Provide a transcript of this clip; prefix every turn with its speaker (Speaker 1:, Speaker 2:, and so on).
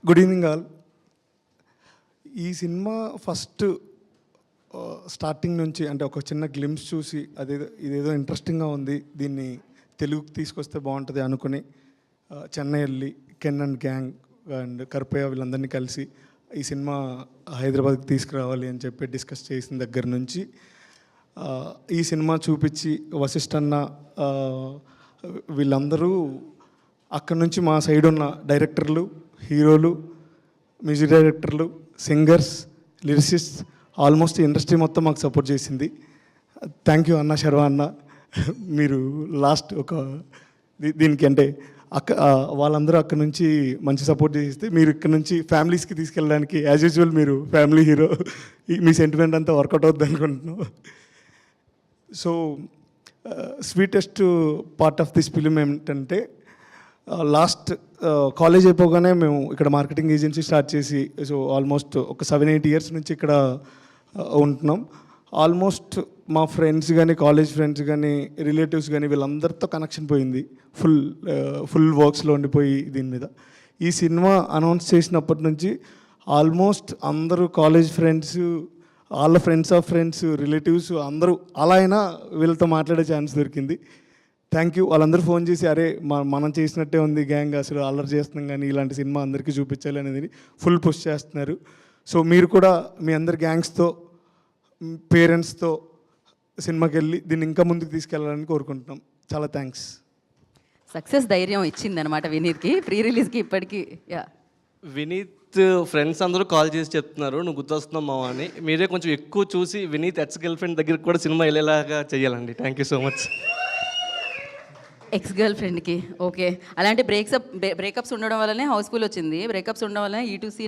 Speaker 1: Good evening all. ఈ cinema first starting నుంచి అంటే ఒక చిన్న గ్లిమ్స్ చూసి ఇదేదో ఇంట్రెస్టింగ్గా ఉంది, దీన్ని తెలుగుకి తీసుకొస్తే బాగుంటుంది అనుకుని చెన్నై వెళ్ళి కెన్ అండ్ గ్యాంగ్ అండ్ కర్పయ్య వీళ్ళందరినీ కలిసి ఈ సినిమా హైదరాబాద్కి తీసుకురావాలి అని చెప్పి డిస్కస్ చేసిన దగ్గర నుంచి ఈ సినిమా చూపించి వశిష్ఠ అన్న వీళ్ళందరూ అక్కడి నుంచి మా సైడ్ ఉన్న డైరెక్టర్లు, హీరోలు, మ్యూజిక్ డైరెక్టర్లు, సింగర్స్, లిరిసిస్ట్ ఆల్మోస్ట్ ఇండస్ట్రీ మొత్తం మాకు సపోర్ట్ చేసింది. థ్యాంక్ యూ అన్న, శర్వా అన్న. మీరు లాస్ట్ ఒక దీనికి అంటే వాళ్ళందరూ అక్కడ నుంచి మంచి సపోర్ట్ చేస్తే మీరు ఇక్కడ నుంచి ఫ్యామిలీస్కి తీసుకెళ్ళడానికి యాజ్ యూజువల్ మీరు ఫ్యామిలీ హీరో, మీ సెంటిమెంట్ అంతా వర్కౌట్ అవుద్ది అనుకుంటున్నాను. So sweetest part of this film ఏమిటంటే లాస్ట్ కాలేజ్ అయిపోగానే మేము ఇక్కడ మార్కెటింగ్ ఏజెన్సీ స్టార్ట్ చేసి సో ఆల్మోస్ట్ ఒక 7-8 ఇయర్స్ నుంచి ఇక్కడ ఉంటున్నాం. ఆల్మోస్ట్ మా ఫ్రెండ్స్ కానీ, కాలేజ్ ఫ్రెండ్స్ కానీ, రిలేటివ్స్ కానీ వీళ్ళందరితో కనెక్షన్ పోయింది. ఫుల్ వర్క్స్లో ఉండిపోయి దీని మీద ఈ సినిమా అనౌన్స్ చేసినప్పటి నుంచి ఆల్మోస్ట్ అందరూ కాలేజ్ ఫ్రెండ్స్, వాళ్ళ ఫ్రెండ్స్ ఆఫ్ ఫ్రెండ్స్, రిలేటివ్స్ అందరూ అలా అయినా వీళ్ళతో మాట్లాడే ఛాన్స్ దొరికింది. Thank you. వాళ్ళందరూ ఫోన్ చేసి అరే మనం చేసినట్టే ఉంది గ్యాంగ్, అసలు అల్లరి చేస్తున్నాం కానీ ఇలాంటి సినిమా అందరికీ చూపించాలి అనేది ఫుల్ పుష్ చేస్తున్నారు. సో మీరు కూడా మీ అందరి గ్యాంగ్స్తో, పేరెంట్స్తో సినిమాకి వెళ్ళి దీన్ని ఇంకా ముందుకు తీసుకెళ్ళాలని కోరుకుంటున్నాం. చాలా థ్యాంక్స్.
Speaker 2: సక్సెస్ ధైర్యం ఇచ్చింది అనమాట వినీత్కి, ప్రీ రిలీజ్కి ఇప్పటికీ.
Speaker 3: వినీత్ ఫ్రెండ్స్ అందరూ కాల్ చేసి చెప్తున్నారు నువ్వు గుర్తొస్తున్నావు మావా అని. మీరే కొంచెం ఎక్కువ చూసి వినీత్ ఎక్స్ గర్ల్ ఫ్రెండ్ దగ్గరికి కూడా సినిమా వెళ్ళేలాగా చేయాలండి. Thank you so much.
Speaker 2: Ex girl ఫ్రెండ్కి ఓకే. అలాంటి బ్రేకప్స్ ఉండడం వల్లనే హౌస్ఫుల్ వచ్చింది. బ్రేకప్స్ ఉండడం వల్లనే E2C